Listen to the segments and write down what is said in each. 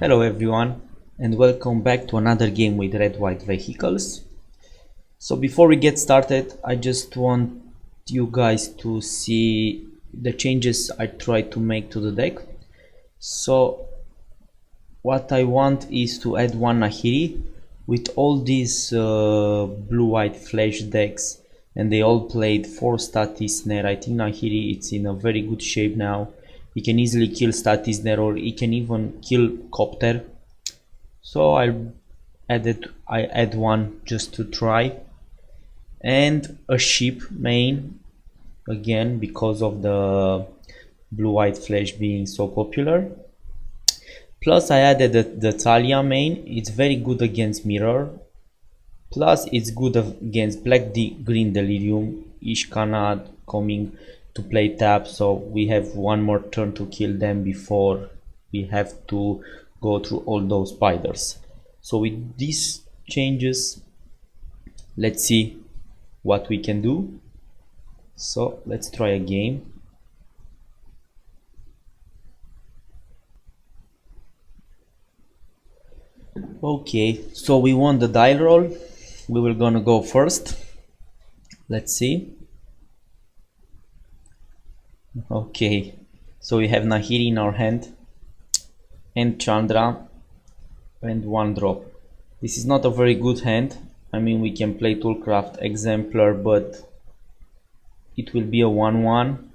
Hello everyone and welcome back to another game with red white vehicles. So before we get started, I just want you guys to see the changes I tried to make to the deck. So what I want is to add one Nahiri with all these blue-white flash decks, and they all played 4 Statis Snare. I think Nahiri it's in a very good shape now. He can easily kill Statis Snare, or he can even kill Copter. So I add one just to try, and a ship main again because of the blue-white flash being so popular. Plus I added the Talia main. It's very good against mirror. Plus it's good against green delirium, Ishkanad coming to play tap, so we have one more turn to kill them before we have to go through all those spiders. So with these changes, let's see what we can do. So let's try a game. Okay, so we won the dial roll. We were gonna go first. Let's see. Okay, so we have Nahiri in our hand and Chandra and one drop. This is not a very good hand. I mean, we can play Toolcraft Exemplar, but it will be a 1-1.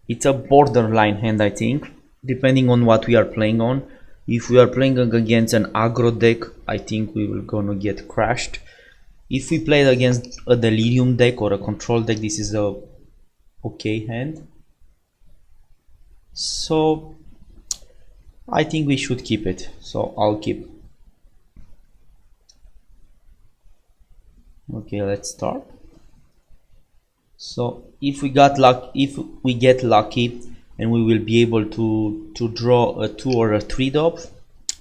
It's a borderline hand, I think, depending on what we are playing on. If we are playing against an aggro deck, I think we will gonna get crashed. If we play against a delirium deck or a control deck, this is a okay hand. So I think we should keep it, so I'll keep. Okay, let's start. So if we get lucky and we will be able to draw a 2 or a 3 drop,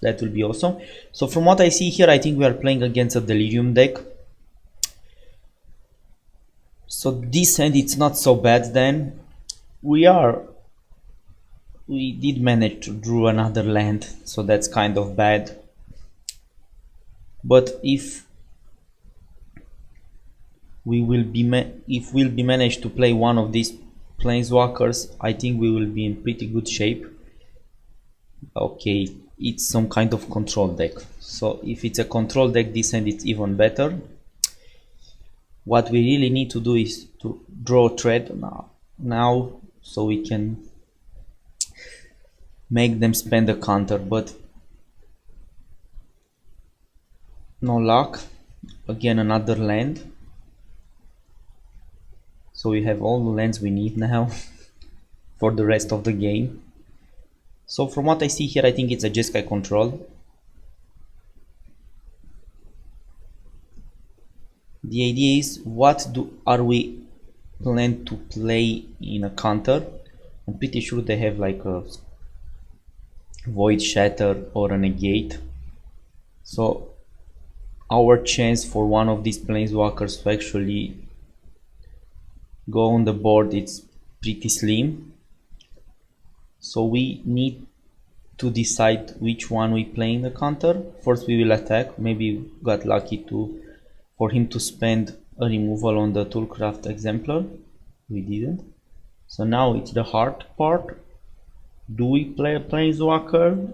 that will be awesome. So from what I see here, I think we are playing against a delirium deck. So this hand it's not so bad. Then we did manage to draw another land, so that's kind of bad. But if we'll be managed to play one of these planeswalkers, I think we will be in pretty good shape. Okay, it's some kind of control deck, so if it's a control deck, this hand it's even better. What we really need to do is to draw a thread now so we can make them spend a counter, but no luck. Again, another land. So we have all the lands we need now for the rest of the game. So from what I see here, I think it's a Jeskai control. The idea is, are we plan to play in a counter? I'm pretty sure they have like a Void Shatter or a Negate. So our chance for one of these planeswalkers to actually go on the board, it's pretty slim. So we need to decide which one we play in the counter. First we will attack. Maybe we got lucky for him to spend a removal on the Toolcraft Exemplar. We didn't. So now it's the hard part. Do we play a planeswalker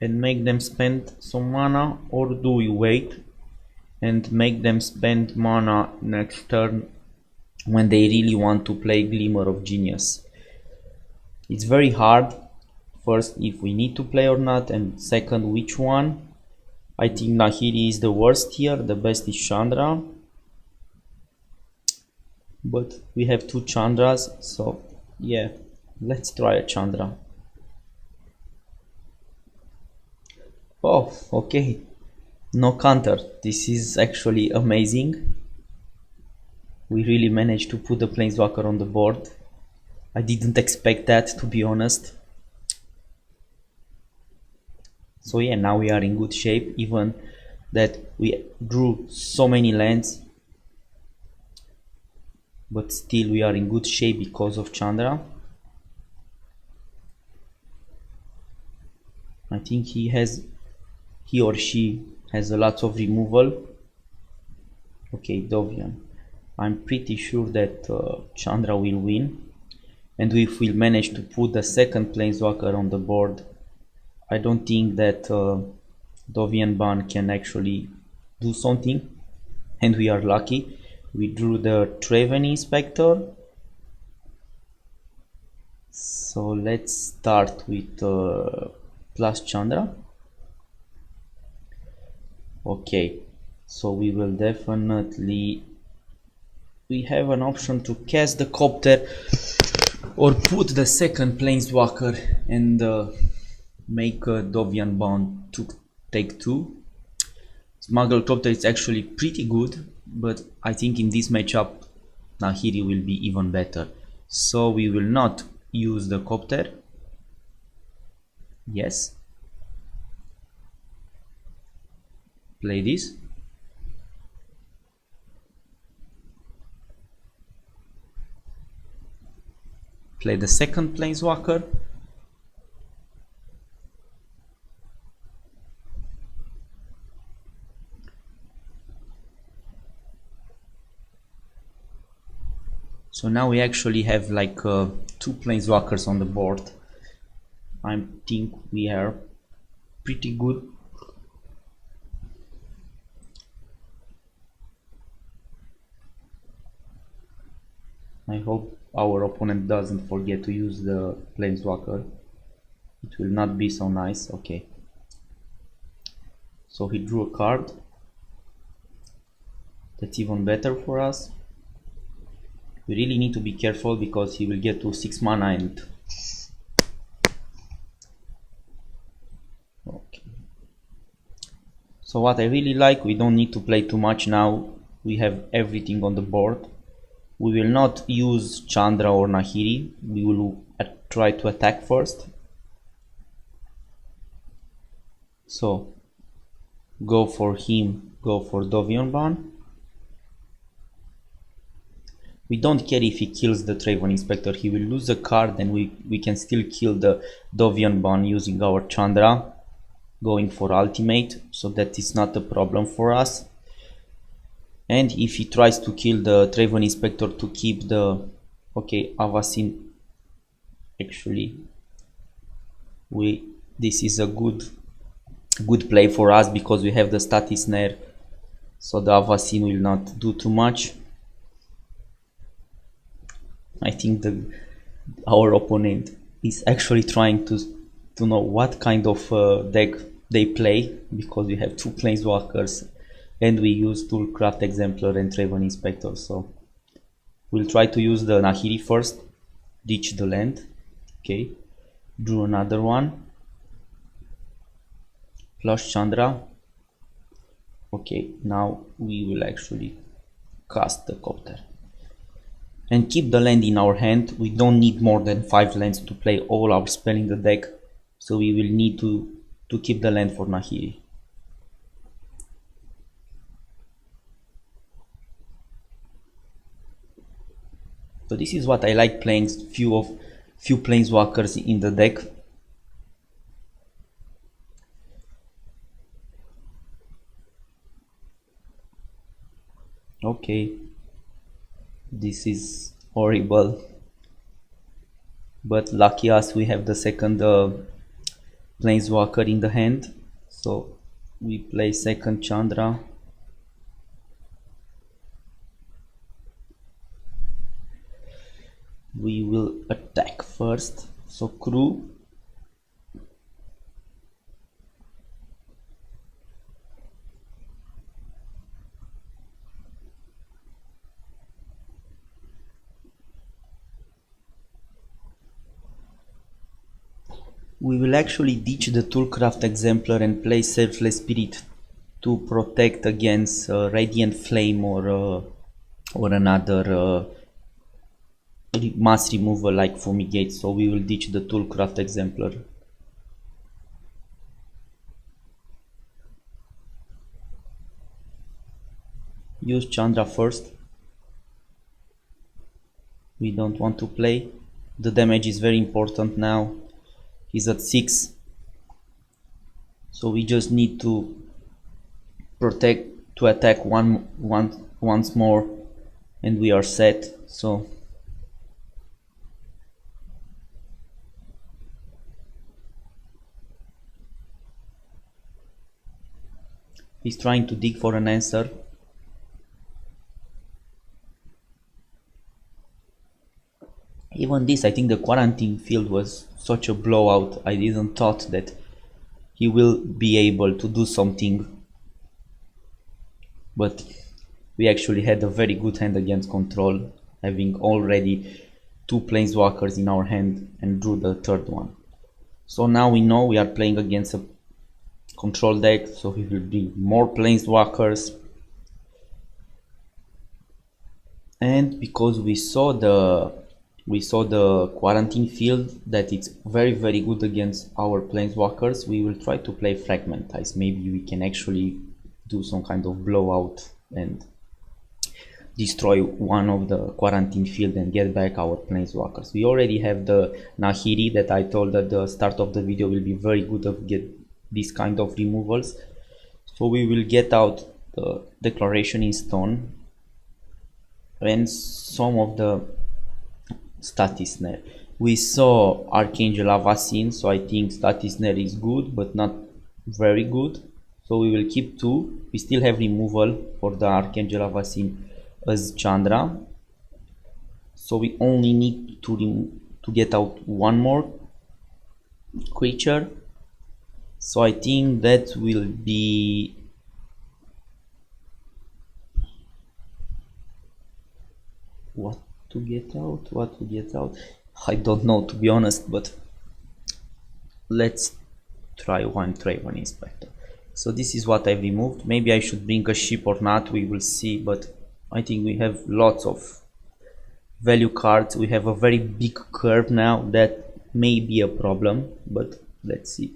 and make them spend some mana, or do we wait and make them spend mana next turn when they really want to play Glimmer of Genius? It's very hard. First, if we need to play or not, and second, which one. I think Nahiri is the worst here, the best is Chandra. But we have 2 Chandras, so yeah, let's try a Chandra. Oh, okay, no counter. This is actually amazing. We really managed to put the planeswalker on the board. I didn't expect that, to be honest. So yeah, now we are in good shape, even that we drew so many lands, but still we are in good shape because of Chandra. I think he or she has a lot of removal. Okay, Dovian. I'm pretty sure that Chandra will win. And if we manage to put the second planeswalker on the board, I don't think that Dovian Ban can actually do something. And we are lucky. We drew the Traven Inspector. So let's start with plus Chandra. Okay, so we will definitely, we have an option to cast the copter or put the second planeswalker and make a Dovian Bond to take 2. Smuggle Copter is actually pretty good, but I think in this matchup Nahiri will be even better. So we will not use the Copter. Yes. Play this. Play the second planeswalker. So now we actually have like 2 planeswalkers on the board. I think we are pretty good. I hope our opponent doesn't forget to use the planeswalker. It will not be so nice. Okay. So he drew a card. That's even better for us. We really need to be careful because he will get to 6 mana and... Okay. So what I really like, we don't need to play too much now. We have everything on the board. We will not use Chandra or Nahiri. We will try to attack first. So go for him, go for Dovian Ban. We don't care if he kills the Traven Inspector, he will lose a card and we can still kill the Dovian Ban using our Chandra, going for ultimate, so that is not a problem for us. And if he tries to kill the Traven Inspector to keep the... Okay, Avacyn, actually, this is a good play for us because we have the Static Snare, so the Avacyn will not do too much. I think our opponent is actually trying to know what kind of deck they play, because we have 2 planeswalkers and we use Toolcraft Exemplar and Traven Inspector. So we'll try to use the Nahiri first, ditch the land. Okay, drew another one, flush Chandra. Okay, now we will actually cast the Copter and keep the land in our hand. We don't need more than 5 lands to play all our spell in the deck, so we will need to keep the land for Nahiri. So this is what I like, playing few planeswalkers in the deck. Okay, this is horrible, but lucky us, we have the second planeswalker in the hand, so we play second Chandra. We will attack first, so crew. We will actually ditch the Toolcraft Exemplar and play Selfless Spirit to protect against Radiant Flame or another mass removal like Fumigate, so we will ditch the Toolcraft Exemplar. Use Chandra first. We don't want to play. The damage is very important now. He's at 6. So we just need to attack once more, and we are set. So he's trying to dig for an answer. Even this, I think the quarantine field was such a blowout. I didn't thought that he will be able to do something, but we actually had a very good hand against control, having already 2 planeswalkers in our hand and drew the third one. So now we know we are playing against a control deck, so he will bring more planeswalkers. And because we saw the quarantine field that it's very good against our planeswalkers, we will try to play Fragmentize. Maybe we can actually do some kind of blowout and destroy one of the quarantine field and get back our planeswalkers. We already have the Nahiri that I told at the start of the video will be very good at get this kind of removals. So we will get out the Declaration in Stone and some of the Statisner. We saw Archangel Avacyn, so I think Statisner is good but not very good. So we will keep 2. We still have removal for the Archangel Avacyn as Chandra. So we only need to get out one more creature. So I think that will be what to get out. I don't know, to be honest, but let's try one Traven Inspector. So this is what I've removed. Maybe I should bring a ship or not, we will see, but I think we have lots of value cards. We have a very big curve now that may be a problem, but let's see.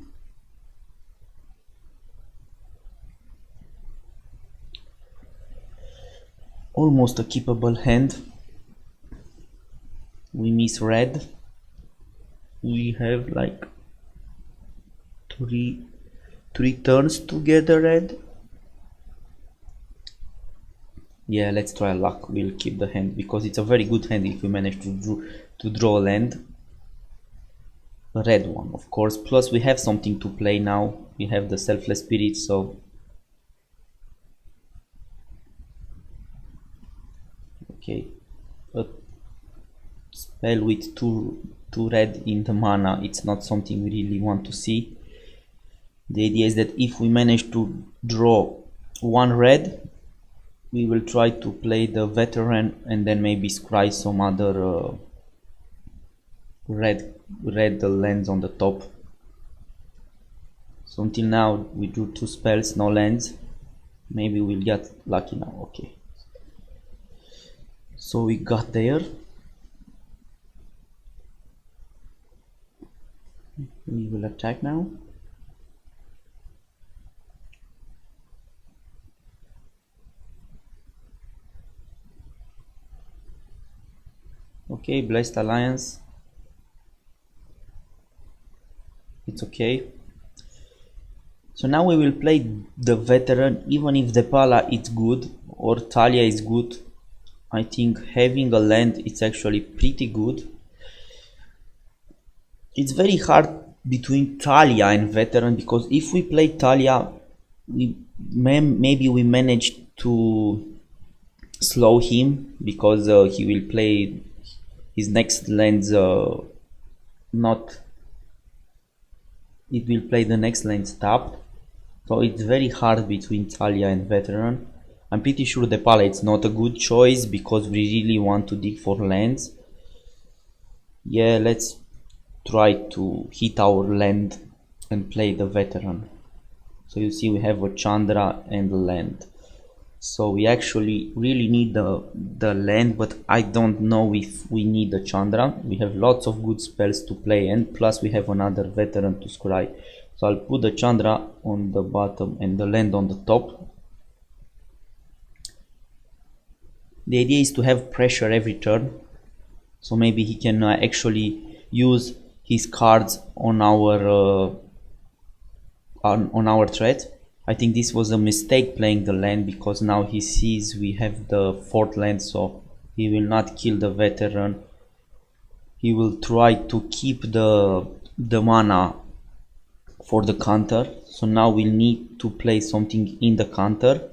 Almost a keepable hand. We miss red. We have like three turns to get a red. Yeah, let's try luck. We'll keep the hand because it's a very good hand if we manage to draw a land. A red one, of course. Plus we have something to play now. We have the Selfless Spirit, so okay. A spell with two red in the mana, it's not something we really want to see. The idea is that if we manage to draw one red, we will try to play the Veteran and then maybe scry some other red lands on the top. So until now we drew 2 spells, no lands. Maybe we'll get lucky now. Okay, so we got there. We will attack now. Okay, Blessed Alliance. It's okay. So now we will play the Veteran. Even if the Pala is good or Talia is good, I think having a land it's actually pretty good. It's very hard between Talia and Veteran, because if we play Talia, maybe we manage to slow him, because he will play his next lands not. It will play the next lands tapped, so it's very hard between Talia and Veteran. I'm pretty sure the Pala it's not a good choice because we really want to dig for lands. Yeah, let's try to hit our land and play the Veteran. So you see we have a Chandra and a land. So we actually really need the land, but I don't know if we need the Chandra. We have lots of good spells to play, and plus we have another Veteran to scry. So I'll put the Chandra on the bottom and the land on the top. The idea is to have pressure every turn, so maybe he can actually use his cards on our on our threat. I think this was a mistake playing the land, because now he sees we have the 4th land, so he will not kill the veteran. He will try to keep the mana for the counter. So now we'll need to play something in the counter.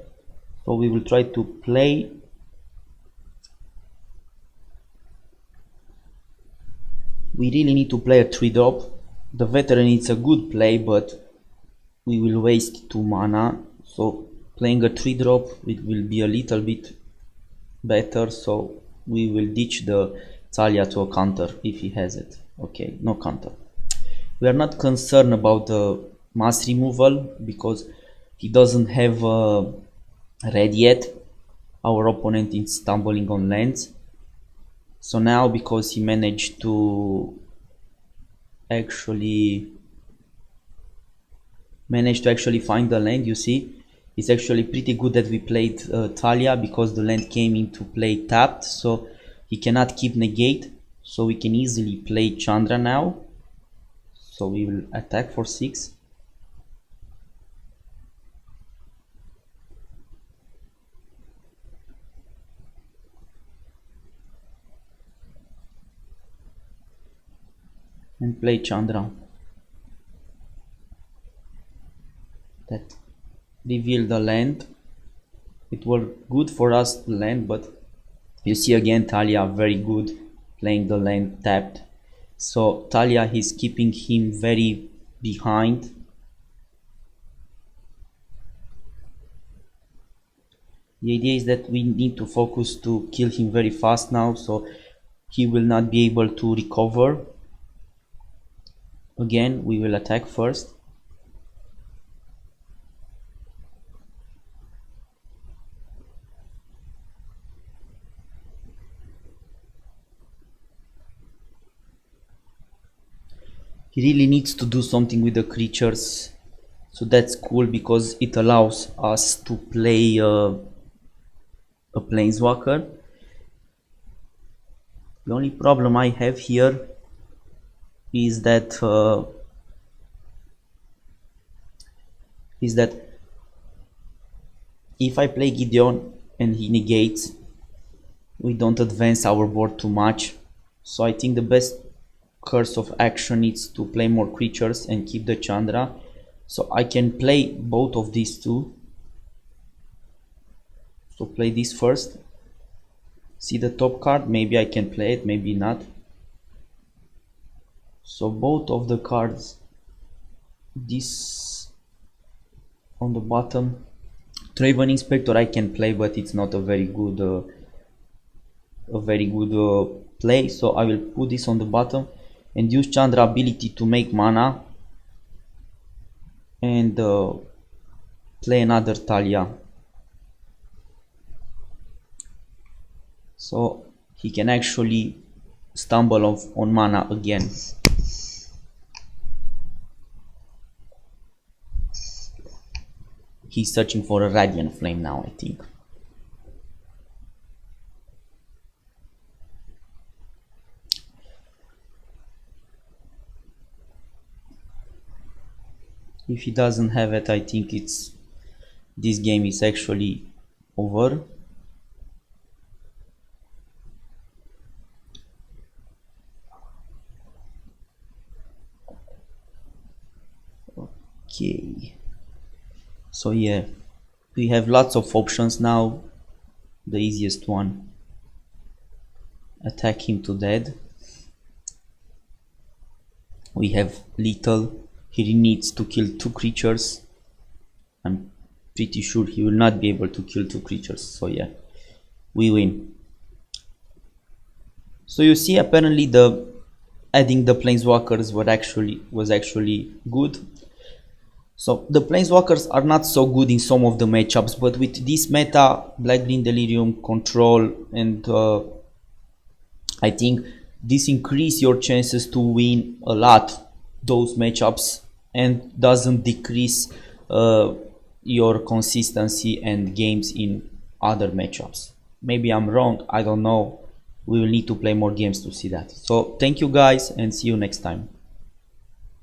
So we will try to play we really need to play a 3-drop. The veteran is a good play, but we will waste 2 mana. So playing a 3-drop, it will be a little bit better. So we will ditch the Talia to a counter if he has it. Okay, no counter. We are not concerned about the mass removal because he doesn't have red yet. Our opponent is stumbling on lands. So now, because he managed to actually find the land, you see, it's actually pretty good that we played Talia, because the land came into play tapped, so he cannot keep negate, so we can easily play Chandra now. So we will attack for 6. And play Chandra. That revealed the land. It was good for us, the land, but you see again Talia very good playing the land tapped. So Talia is keeping him very behind. The idea is that we need to focus to kill him very fast now, so he will not be able to recover. Again, we will attack first. He really needs to do something with the creatures, so that's cool because it allows us to play a planeswalker. The only problem I have here is that if I play Gideon and he negates, we don't advance our board too much. So I think the best course of action is to play more creatures and keep the Chandra. So I can play both of these two. So play this first. See the top card? Maybe I can play it, maybe not. So both of the cards, this on the bottom. Traven Inspector I can play, but it's not a very good play. So I will put this on the bottom and use Chandra ability to make mana and play another Talia. So he can actually stumble on mana again. He's searching for a Radiant Flame now, I think. If he doesn't have it, I think this game is actually over. Okay. So yeah, we have lots of options now. The easiest one, attack him to death. We have lethal. He needs to kill 2 creatures. I'm pretty sure he will not be able to kill 2 creatures. So yeah, we win. So you see, apparently adding the planeswalkers was actually good. So the planeswalkers are not so good in some of the matchups, but with this meta, Black Green Delirium, Control, and I think this increase your chances to win a lot those matchups and doesn't decrease your consistency and games in other matchups. Maybe I'm wrong, I don't know. We will need to play more games to see that. So thank you guys and see you next time.